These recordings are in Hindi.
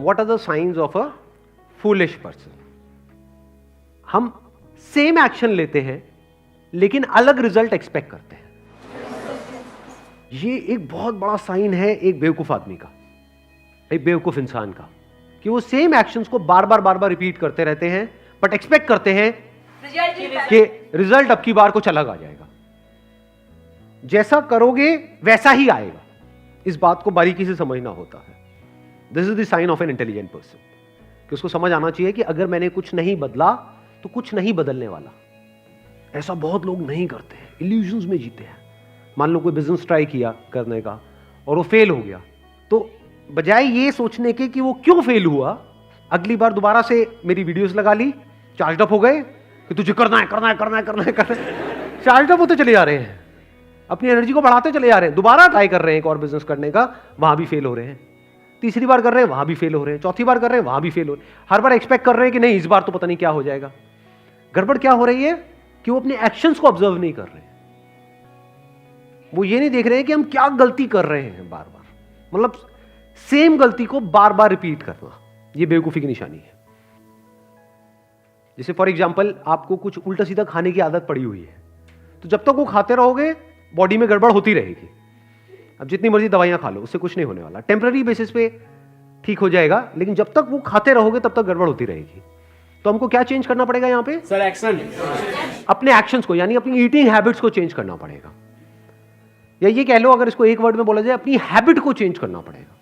What are the science of a foolish person? हम सेम एक्शन लेते हैं लेकिन अलग रिजल्ट एक्सपेक्ट करते हैं। ये एक बहुत बड़ा साइन है एक बेवकूफ आदमी का, एक बेवकूफ इंसान का, कि वो सेम एक्शंस को बार बार रिपीट करते रहते हैं बट एक्सपेक्ट करते हैं कि रिजल्ट अब की बार कुछ अलग आ जाएगा। जैसा करोगे वैसा ही आएगा। इस बात को बारीकी से समझना होता है। This is the sign of an intelligent person, कि उसको समझ आना चाहिए कि अगर मैंने कुछ नहीं बदला तो कुछ नहीं बदलने वाला। ऐसा बहुत लोग नहीं करते हैं, इल्यूजन्स में जीते हैं। मान लो कोई बिजनेस ट्राई किया करने का और वो फेल हो गया, तो बजाय ये सोचने के कि वो क्यों फेल हुआ, अगली बार दोबारा से मेरी वीडियोस लगा ली, चार्ज अप हो गए कि तुझे करना है करना है करना है करना है करना है, चार्ज अप होते चले जा रहे हैं, अपनी एनर्जी को बढ़ाते चले जा रहे हैं। दोबारा ट्राई कर रहे हैं एक और बिजनेस करने का, वहां भी फेल हो रहे हैं। तीसरी बार कर रहे हैं, वहां भी फेल हो रहे हैं। चौथी बार कर रहे हैं, वहां भी फेल हो रहे हैं। हर बार एक्सपेक्ट कर रहे हैं कि नहीं इस बार तो पता नहीं क्या हो जाएगा। गड़बड़ क्या हो रही है कि वो अपने एक्शंस को ऑब्जर्व नहीं कर रहे हैं। वो ये नहीं देख रहे हैं कि हम क्या गलती कर रहे हैं बार बार, मतलब सेम गलती को बार बार रिपीट करना, ये बेवकूफी की निशानी है। जैसे फॉर एग्जांपल आपको कुछ उल्टा सीधा खाने की आदत पड़ी हुई है, तो जब तक वो खाते रहोगे बॉडी में गड़बड़ होती रहेगी। अब जितनी मर्जी दवाइयां खा लो, उससे कुछ नहीं होने वाला। टेम्पररी बेसिस पे ठीक हो जाएगा, लेकिन जब तक वो खाते रहोगे तब तक गड़बड़ होती रहेगी। तो हमको क्या चेंज करना पड़ेगा यहां पे? Sir action. अपने एक्शंस को, यानी अपनी ईटिंग हैबिट्स को चेंज करना पड़ेगा। या ये कह लो, अगर इसको एक वर्ड में बोला जाए, अपनी हैबिट को चेंज करना पड़ेगा।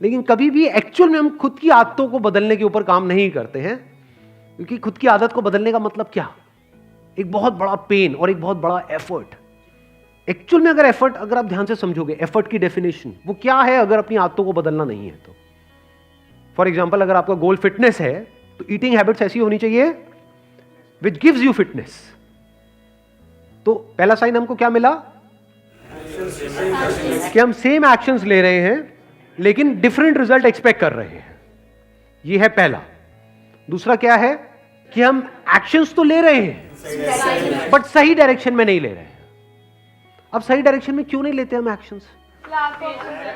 लेकिन कभी भी एक्चुअल में हम खुद की आदतों को बदलने के ऊपर काम नहीं करते हैं, क्योंकि खुद की आदत को बदलने का मतलब क्या? एक बहुत बड़ा पेन और एक बहुत बड़ा एफर्ट। एक्चुअल में अगर एफर्ट, अगर आप ध्यान से समझोगे एफर्ट की डेफिनेशन वो क्या है, अगर अपनी आदतों को बदलना नहीं है तो। फॉर एग्जाम्पल, अगर आपका गोल फिटनेस है तो ईटिंग हैबिट्स ऐसी होनी चाहिए विच गिव्स यू फिटनेस। तो पहला साइन हमको क्या मिला कि हम सेम एक्शंस ले रहे हैं लेकिन डिफरेंट रिजल्ट एक्सपेक्ट कर रहे हैं। ये है पहला। दूसरा क्या है कि हम एक्शंस तो ले रहे हैं बट सही डायरेक्शन में नहीं ले रहे हैं। अब सही डायरेक्शन में क्यों नहीं लेते हम एक्शंस?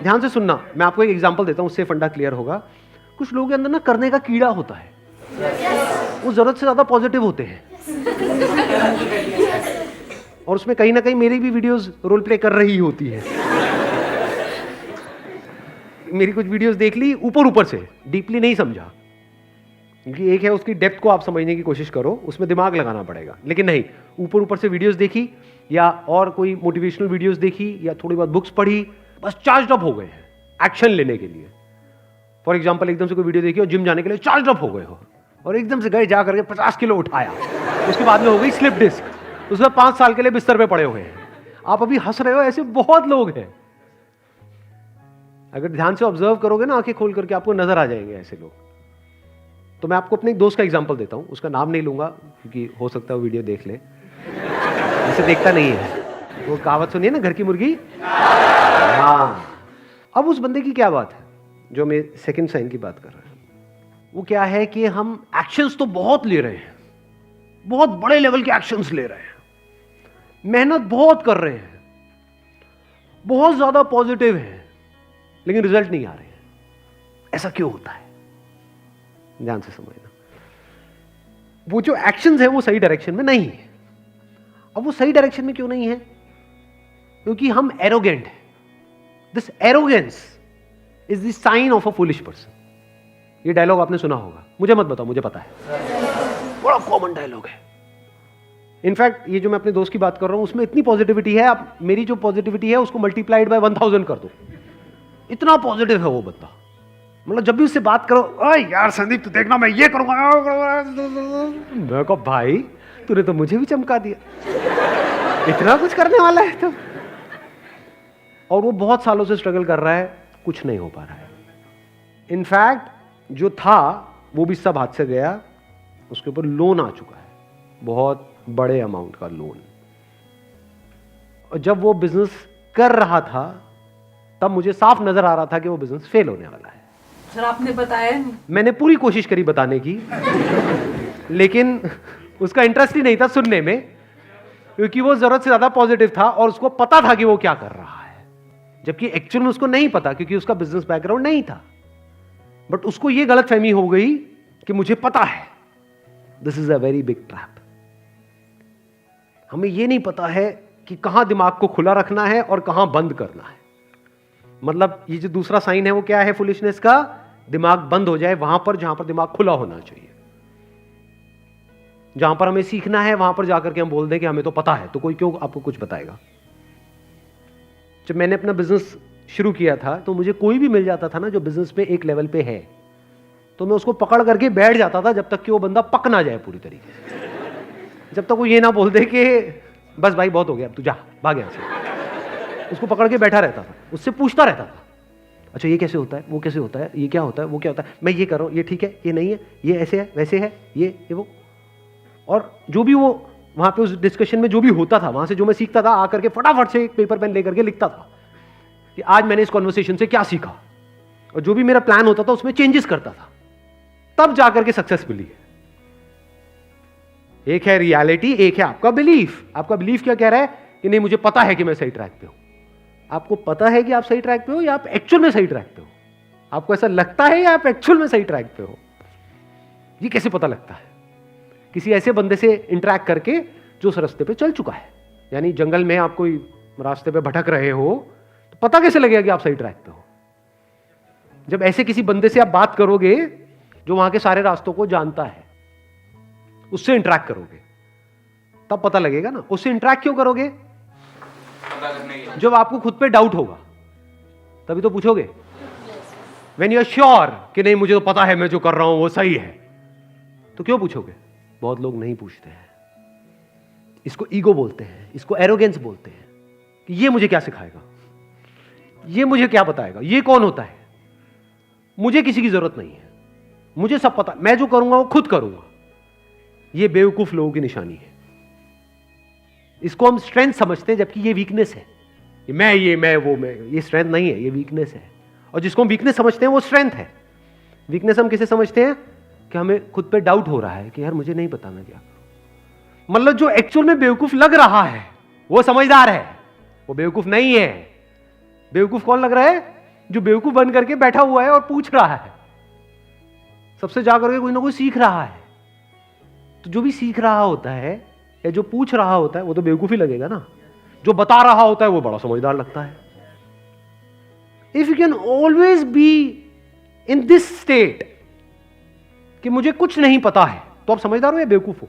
ध्यान से सुनना, मैं आपको एक एग्जांपल देता हूं, उससे फंडा क्लियर होगा। कुछ लोगों के अंदर ना करने का कीड़ा होता है, वो जरूरत से ज्यादा पॉजिटिव होते हैं, और उसमें कहीं ना कहीं मेरी भी वीडियोस रोल प्ले कर रही होती है। मेरी कुछ वीडियोस देख ली ऊपर ऊपर से, डीपली नहीं समझा, क्योंकि एक है उसकी डेप्थ को आप समझने की कोशिश करो, उसमें दिमाग लगाना पड़ेगा। लेकिन नहीं, ऊपर ऊपर से वीडियोस देखी या और कोई मोटिवेशनल वीडियोस देखी या थोड़ी बहुत बुक्स पढ़ी, बस चार्ज अप हो गए हैं एक्शन लेने के लिए। फॉर एग्जांपल, एकदम से कोई वीडियो देखी और जिम जाने के लिए चार्ज अप हो गए हो, और एकदम से गए जा करके 50 किलो उठाया, उसके बाद में हो गई स्लिप डिस्क, उसके बाद 5 साल के लिए बिस्तर पे पड़े हुए हैं। आप अभी हंस रहे हो, ऐसे बहुत लोग हैं। अगर ध्यान से ऑब्जर्व करोगे ना, आंखें खोल करके, आपको नजर आ जाएंगे ऐसे लोग। तो मैं आपको अपने एक दोस्त का एग्जांपल देता हूं, उसका नाम नहीं लूंगा क्योंकि हो सकता है वो वीडियो देख ले, ऐसे देखता नहीं है। वो कहावत सुनिए ना, घर की मुर्गी। हाँ, अब उस बंदे की क्या बात है जो मैं सेकंड साइन की बात कर रहा हूं? वो क्या है कि हम एक्शंस तो बहुत ले रहे हैं, बहुत बड़े लेवल के एक्शंस ले रहे हैं, मेहनत बहुत कर रहे हैं, बहुत ज्यादा पॉजिटिव है, लेकिन रिजल्ट नहीं आ रहे हैं। ऐसा क्यों होता है? ध्यान से समझना। वो जो एक्शंस है वो सही डायरेक्शन में नहीं है। अब वो सही डायरेक्शन में क्यों नहीं है? क्योंकि हम एरोगेंट हैं। This arrogance is the sign of a foolish person. ये डायलॉग आपने सुना होगा, मुझे मत बताओ, मुझे पता है, बड़ा कॉमन डायलॉग है। इनफैक्ट ये जो मैं अपने दोस्त की बात कर रहा हूं उसमें इतनी पॉजिटिविटी है, आप मेरी जो पॉजिटिविटी है उसको मल्टीप्लाइड बाय 1000 कर दो, इतना पॉजिटिव है वो बंदा। मतलब जब भी उससे बात करो, ओए यार संदीप तू देखना मैं ये करूंगा, मैं कहा भाई तूने तो मुझे भी चमका दिया, इतना कुछ करने वाला है तो। और वो बहुत सालों से स्ट्रगल कर रहा है, कुछ नहीं हो पा रहा है। इनफैक्ट जो था वो भी सब हाथ से गया, उसके ऊपर लोन आ चुका है, बहुत बड़े अमाउंट का लोन। और जब वो बिजनेस कर रहा था तब मुझे साफ नजर आ रहा था कि वो बिजनेस फेल होने वाला है। सर आपने बताया नहीं। मैंने पूरी कोशिश करी बताने की, लेकिन उसका इंटरेस्ट ही नहीं था सुनने में, क्योंकि वो जरूरत से ज्यादा पॉजिटिव था और उसको पता था कि वो क्या कर रहा है, जबकि एक्चुअल में उसको नहीं पता, क्योंकि उसका बिजनेस बैकग्राउंड नहीं था। बट उसको यह गलतफहमी हो गई कि मुझे पता है। This is a very big trap. हमें यह नहीं पता है कि कहां दिमाग को खुला रखना है और कहां बंद करना है। मतलब ये जो दूसरा साइन है वो क्या है फुलिशनेस का? दिमाग बंद हो जाए वहां पर जहां पर दिमाग खुला होना चाहिए। जहां पर हमें सीखना है वहां पर जाकर के हम बोल दें कि हमें तो पता है, तो कोई क्यों आपको कुछ बताएगा? जब मैंने अपना बिजनेस शुरू किया था तो मुझे कोई भी मिल जाता था ना जो बिजनेस पे एक लेवल पे है, तो मैं उसको पकड़ करके बैठ जाता था जब तक कि वो बंदा पक ना जाए पूरी तरीके से। जब तक वो ये ना बोल दे कि बस भाई बहुत हो गया, अब तू जा, भाग यहां से। उसको पकड़ के बैठा रहता था, उससे पूछता रहता था, अच्छा ये कैसे होता है, वो कैसे होता है, ये क्या होता है, वो क्या होता है, मैं ये कर रहा हूं, ये ठीक है, ये नहीं है, ये ऐसे है, वैसे है, ये वो। और जो भी वो वहां पे उस डिस्कशन में जो भी होता था, वहां से जो मैं सीखता था, आकर के फटाफट से एक पेपर पेन लेकर के लिखता था कि आज मैंने इस कॉन्वर्सेशन से क्या सीखा, और जो भी मेरा प्लान होता था उसमें चेंजेस करता था, तब जाकर के सक्सेस मिली है। एक है रियलिटी, एक है आपका बिलीफ। आपका बिलीफ क्या कह रहा है कि नहीं मुझे पता है कि मैं सही ट्रैक पे हूं। आपको पता है कि आप सही ट्रैक पे हो या आप एक्चुअल में सही ट्रैक पे हो? आपको ऐसा लगता है या आप एक्चुअल में सही ट्रैक पे हो? ये कैसे पता लगता है? किसी ऐसे बंदे से इंटरैक्ट करके जो उस रास्ते पे चल चुका है। यानी जंगल में आप कोई रास्ते पे भटक रहे हो तो पता कैसे लगेगा कि आप सही ट्रैक पे हो? जब ऐसे किसी बंदे से आप बात करोगे जो वहां के सारे रास्तों को जानता है, उससे इंटरैक्ट करोगे तब पता लगेगा ना। उससे इंटरैक्ट क्यों करोगे? जब आपको खुद पे डाउट होगा तभी तो पूछोगे। व्हेन यू आर श्योर कि नहीं मुझे तो पता है मैं जो कर रहा हूं वो सही है, तो क्यों पूछोगे? बहुत लोग नहीं पूछते हैं। इसको ईगो बोलते हैं, इसको एरोगेंस बोलते हैं कि ये मुझे क्या सिखाएगा, ये मुझे क्या बताएगा, ये कौन होता है, मुझे किसी की जरूरत नहीं है, मुझे सब पता, मैं जो करूंगा वो खुद करूंगा। ये बेवकूफ लोगों की निशानी है। इसको हम स्ट्रेंथ समझते हैं जबकि ये वीकनेस है। मैं वो मैं, ये स्ट्रेंथ नहीं है, ये वीकनेस है। और जिसको हम वीकनेस समझते हैं वो स्ट्रेंथ है। वीकनेस हम किसे समझते हैं? कि हमें खुद पे डाउट हो रहा है कि यार मुझे नहीं पता मैं क्या करूं। मतलब जो एक्चुअल में बेवकूफ लग रहा है वो समझदार है, वो बेवकूफ नहीं है। बेवकूफ कौन लग रहा है? जो बेवकूफ बन करके बैठा हुआ है और पूछ रहा है, सबसे जाकर के कोई ना कोई सीख रहा है। तो जो भी सीख रहा होता है या जो पूछ रहा होता है वो तो बेवकूफ ही लगेगा ना। जो बता रहा होता है वो बड़ा समझदार लगता है। If you can always be in this state कि मुझे कुछ नहीं पता है, तो आप समझदार हो या बेवकूफ हो?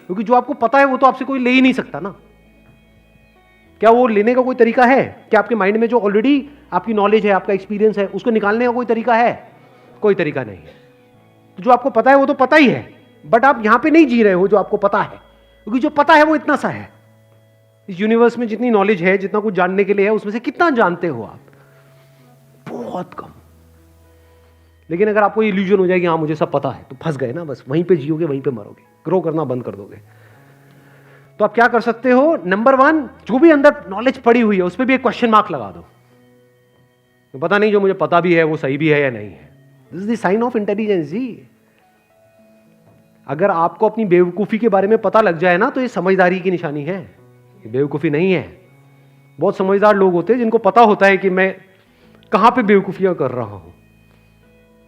क्योंकि जो आपको पता है वो तो आपसे कोई ले ही नहीं सकता ना। क्या वो लेने का कोई तरीका है? क्या आपके माइंड में जो ऑलरेडी आपकी नॉलेज है, आपका एक्सपीरियंस है, उसको निकालने का कोई तरीका है? कोई तरीका नहीं है। तो जो आपको पता है वो तो पता ही है, बट आप यहां पे नहीं जी रहे हो जो आपको पता है। क्योंकि जो पता है वो इतना सा है। इस यूनिवर्स में जितनी नॉलेज है, जितना कुछ जानने के लिए है, उसमें से कितना जानते हो आप? बहुत कम। लेकिन अगर आपको इल्यूजन हो जाएगी हाँ मुझे सब पता है, तो फंस गए ना, बस वहीं पे जियोगे, वहीं पे मरोगे, ग्रो करना बंद कर दोगे। तो आप क्या कर सकते हो? नंबर 1, जो भी अंदर नॉलेज पड़ी हुई है उस पर भी एक क्वेश्चन मार्क लगा दो। तो पता नहीं जो मुझे पता भी है वो सही भी है या नहीं है। This is the sign of intelligence जी। अगर आपको अपनी बेवकूफी के बारे में पता लग जाए ना तो ये समझदारी की निशानी है, ये बेवकूफी नहीं है। बहुत समझदार लोग होते हैं जिनको पता होता है कि मैं कहां पे बेवकूफियां कर रहा हूं।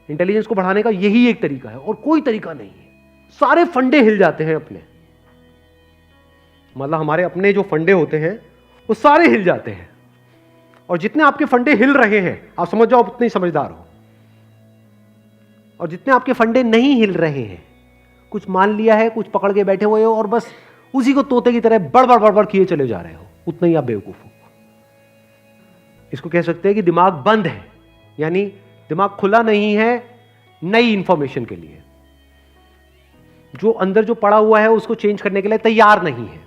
इंटेलिजेंस को बढ़ाने का यही एक तरीका है और कोई तरीका नहीं है। सारे फंडे हिल जाते हैं अपने, मतलब हमारे अपने जो फंडे होते हैं वो सारे हिल जाते हैं। और जितने आपके फंडे हिल रहे हैं आप समझ जाओ उतने ही समझदार हो। और जितने आपके फंडे नहीं हिल रहे हैं, कुछ मान लिया है, कुछ पकड़ के बैठे हुए हो और बस उसी को तोते की तरह बड़बड़ बड़बड़ किए चले जा रहे हो, उतना ही आप बेवकूफ हो। इसको कह सकते हैं कि दिमाग बंद है, यानी दिमाग खुला नहीं है नई इंफॉर्मेशन के लिए। जो अंदर जो पड़ा हुआ है उसको चेंज करने के लिए तैयार नहीं है।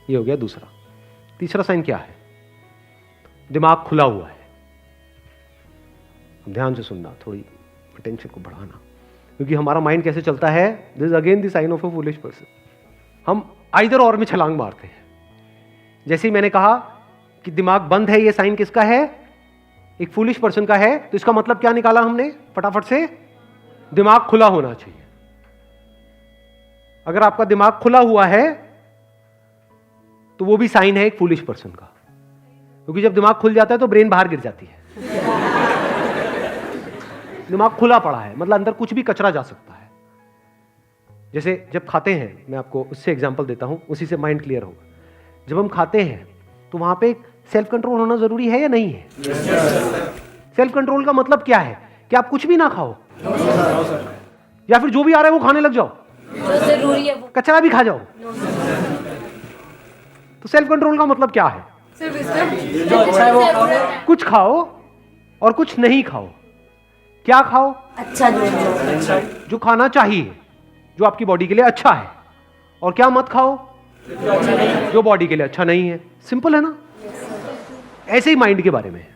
ये हो गया दूसरा। तीसरा साइन क्या है? दिमाग खुला हुआ है। ध्यान से सुनना, थोड़ी अटेंशन को बढ़ाना, क्योंकि हमारा माइंड कैसे चलता है, this is again the sign of a foolish person. हम आइदर और में छलांग मारते हैं। जैसे ही मैंने कहा कि दिमाग बंद है, ये साइन किसका है? एक फूलिश पर्सन का है। तो इसका मतलब क्या निकाला हमने फटाफट से? दिमाग खुला होना चाहिए। अगर आपका दिमाग खुला हुआ है तो वो भी साइन है एक फूलिश पर्सन का, क्योंकि जब दिमाग खुल जाता है तो ब्रेन बाहर गिर जाती है। दिमाग खुला पड़ा है, मतलब अंदर कुछ भी कचरा जा सकता है। जैसे जब खाते हैं, मैं आपको उससे एग्जांपल देता हूं, उसी से माइंड क्लियर होगा। जब हम खाते हैं तो वहां पे सेल्फ कंट्रोल होना जरूरी है या नहीं है? सेल्फ कंट्रोल का मतलब क्या है कि आप कुछ भी ना खाओ, या फिर जो भी आ रहा है वो खाने लग जाओ, जो जरूरी है वो। कचरा भी खा जाओ। तो सेल्फ कंट्रोल का मतलब क्या है? सिर्फ इसमें कुछ खाओ और कुछ नहीं खाओ। क्या खाओ? अच्छा जो खाना चाहिए, जो आपकी बॉडी के लिए अच्छा है। और क्या मत खाओ? जो बॉडी के लिए अच्छा नहीं है। सिंपल है ना? ऐसे ही माइंड के बारे में है।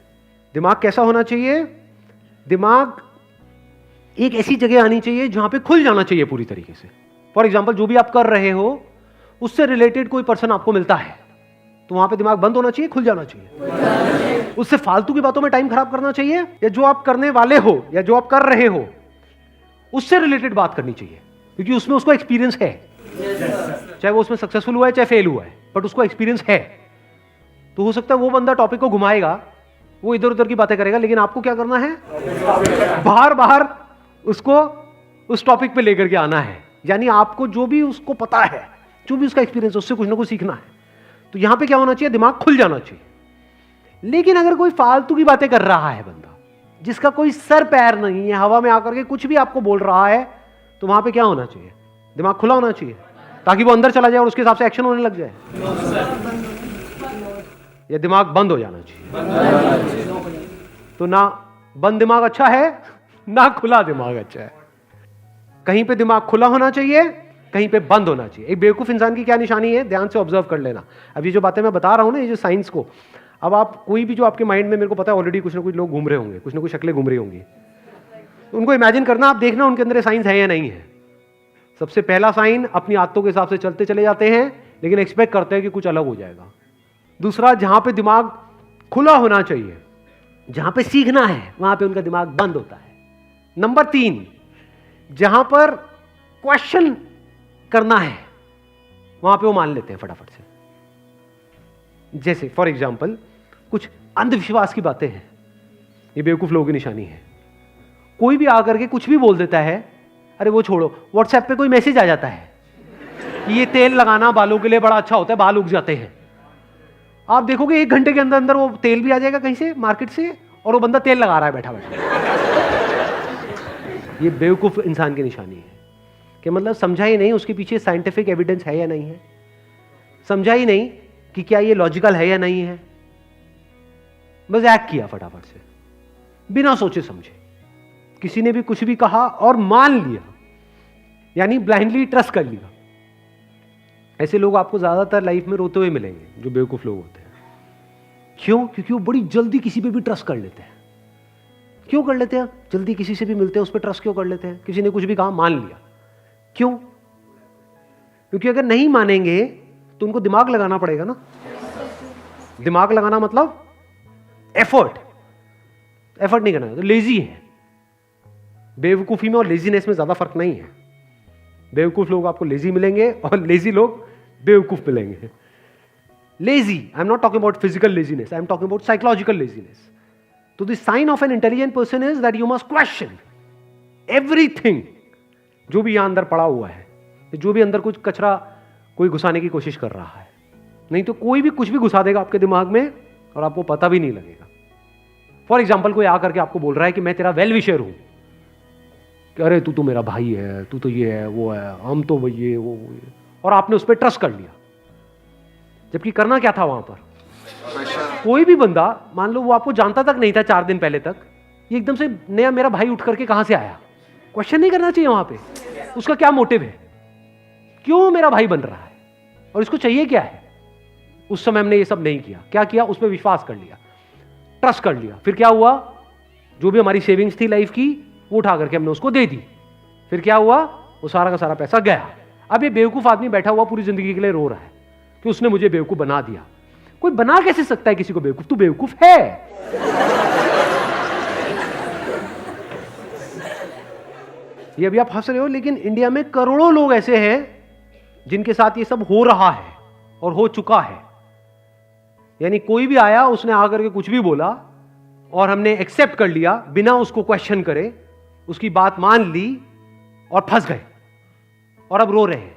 दिमाग कैसा होना चाहिए? दिमाग एक ऐसी जगह आनी चाहिए जहां पे खुल जाना चाहिए पूरी तरीके से। फॉर एग्जाम्पल, जो भी आप कर रहे हो उससे रिलेटेड कोई पर्सन आपको मिलता है तो वहां पे दिमाग बंद होना चाहिए, खुल जाना चाहिए। उससे फालतू की बातों में टाइम खराब करना चाहिए, या जो आप करने वाले हो या जो आप कर रहे हो उससे रिलेटेड बात करनी चाहिए, क्योंकि उसमें उसको एक्सपीरियंस है। चाहे वो उसमें सक्सेसफुल हुआ है चाहे फेल हुआ है, बट उसको एक्सपीरियंस है। तो हो सकता है वो बंदा टॉपिक को घुमाएगा, वो इधर उधर की बातें करेगा, लेकिन आपको क्या करना है? बाहर बाहर उसको उस टॉपिक पे लेकर के आना है। यानी आपको जो भी उसको पता है, जो भी उसका एक्सपीरियंस है, उससे कुछ ना कुछ सीखना है। तो यहां पे क्या होना चाहिए? दिमाग खुल जाना चाहिए। लेकिन अगर कोई फालतू की बातें कर रहा है बंदा, जिसका कोई सर पैर नहीं है, हवा में आकर के कुछ भी आपको बोल रहा है, तो वहां पे क्या होना चाहिए? दिमाग खुला होना चाहिए, ताकि वो अंदर चला जाए और उसके हिसाब से एक्शन होने लग जाए। या दिमाग बंद हो जाना चाहिए। तो ना बंद दिमाग अच्छा है, ना खुला दिमाग अच्छा है। कहीं पे दिमाग खुला होना चाहिए, कहीं पे बंद होना चाहिए। एक बेवकूफ इंसान की क्या निशानी है? ध्यान से ऑब्जर्व कर लेना। अब ये जो बातें मैं बता रहा हूं ना, ये जो साइंस को, अब आप कोई भी जो आपके माइंड में, मेरे को पता है ऑलरेडी कुछ ना कुछ लोग घूम रहे होंगे, कुछ ना कुछ शक्लें घूम रही होंगी, उनको इमेजिन करना, आप देखना उनके अंदर साइंस है या नहीं है। सबसे पहला साइन, अपनी आदतों के हिसाब से चलते चले जाते हैं, लेकिन एक्सपेक्ट करते हैं कि कुछ अलग हो जाएगा। दूसरा, जहां पे दिमाग खुला होना चाहिए, जहां पे सीखना है, वहां पे उनका दिमाग बंद होता है। नंबर 3, जहां पर क्वेश्चन करना है, वहां पे वो मान लेते हैं फटाफट से। जैसे फॉर एग्जाम्पल, कुछ अंधविश्वास की बातें हैं, ये बेवकूफ लोगों की निशानी है। कोई भी आकर के कुछ भी बोल देता है, अरे वो छोड़ो, व्हाट्सएप पे कोई मैसेज आ जाता है कि ये तेल लगाना बालों के लिए बड़ा अच्छा होता है, बाल उग जाते हैं। आप देखोगे 1 घंटे के अंदर अंदर वो तेल भी आ जाएगा कहीं से, मार्केट से, और वो बंदा तेल लगा रहा है बैठा बैठा। ये बेवकूफ इंसान की निशानी है कि मतलब समझा ही नहीं उसके पीछे साइंटिफिक एविडेंस है या नहीं है, समझा ही नहीं कि क्या ये लॉजिकल है या नहीं है, बस एक्ट किया फटाफट से, बिना सोचे समझे। किसी ने भी कुछ भी कहा और मान लिया, यानी ब्लाइंडली ट्रस्ट कर लिया। ऐसे लोग आपको ज्यादातर लाइफ में रोते हुए मिलेंगे, जो बेवकूफ लोग होते हैं। क्यों? क्योंकि वो बड़ी जल्दी किसी पे भी ट्रस्ट कर लेते हैं। क्यों कर लेते हैं? जल्दी किसी से भी मिलते हैं, उस पर ट्रस्ट क्यों कर लेते हैं? किसी ने कुछ भी कहा, मान लिया। क्यों? क्योंकि अगर नहीं मानेंगे तो उनको दिमाग लगाना पड़ेगा ना। दिमाग लगाना मतलब एफर्ट नहीं करना, तो लेजी है। बेवकूफी में और लेजीनेस में ज्यादा फर्क नहीं है। बेवकूफ लोग आपको लेजी मिलेंगे और लेजी लोग बेवकूफ मिलेंगे। Lazy, I am not talking about physical laziness, I am talking about psychological laziness. तो the sign of an intelligent person is that you must question everything, जो भी यहां अंदर पड़ा हुआ है, जो भी अंदर कुछ कचरा कोई घुसाने की कोशिश कर रहा है। नहीं तो कोई भी कुछ भी घुसा देगा आपके दिमाग में और आपको पता भी नहीं लगेगा। फॉर एग्जाम्पल, कोई आकर के आपको बोल रहा है कि मैं तेरा वेल विशर हूं, कि अरे तू तो मेरा भाई है, तू तो ये है वो है, हम तो ये वो ये, और आपने उस पर ट्रस्ट कर लिया। जबकि करना क्या था वहां पर? कोई भी बंदा, मान लो वो आपको जानता तक नहीं था 4 दिन पहले तक, ये एकदम से नया मेरा भाई उठ करके कहां से आया? क्वेश्चन नहीं करना चाहिए वहां पे, उसका क्या मोटिव है, क्यों मेरा भाई बन रहा है और इसको चाहिए क्या है। उस समय हमने ये सब नहीं किया। क्या किया? उस पर विश्वास कर लिया, ट्रस्ट कर लिया। फिर क्या हुआ? जो भी हमारी सेविंग्स थी लाइफ की, वो उठा करके हमने उसको दे दी। फिर क्या हुआ? वो सारा का सारा पैसा गया। अब ये बेवकूफ आदमी बैठा हुआ पूरी जिंदगी के लिए रो रहा है कि उसने मुझे बेवकूफ बना दिया। कोई बना कैसे सकता है किसी को बेवकूफ? तू बेवकूफ है। ये अभी आप हंस रहे हो, लेकिन इंडिया में करोड़ों लोग ऐसे हैं जिनके साथ ये सब हो रहा है और हो चुका है। यानी कोई भी आया, उसने आकर के कुछ भी बोला और हमने एक्सेप्ट कर लिया बिना उसको क्वेश्चन करे, उसकी बात मान ली और फंस गए और अब रो रहे हैं।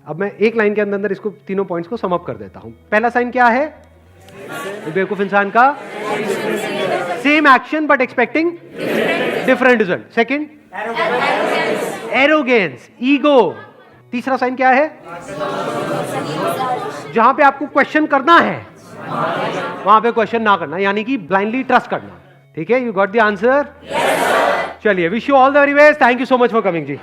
अब मैं एक लाइन के अंदर अंदर इसको तीनों पॉइंट्स को सम अप कर देता हूं। पहला साइन क्या है बेवकूफ इंसान का? Same action but expecting different result. Second arrogance, ego. तीसरा साइन क्या है? जहां पे आपको क्वेश्चन करना है वहां पे क्वेश्चन ना करना, यानी कि ब्लाइंडली ट्रस्ट करना। ठीक है, यू गॉट द आंसर? चलिए, wish you all the very best. Thank you so much for coming ji.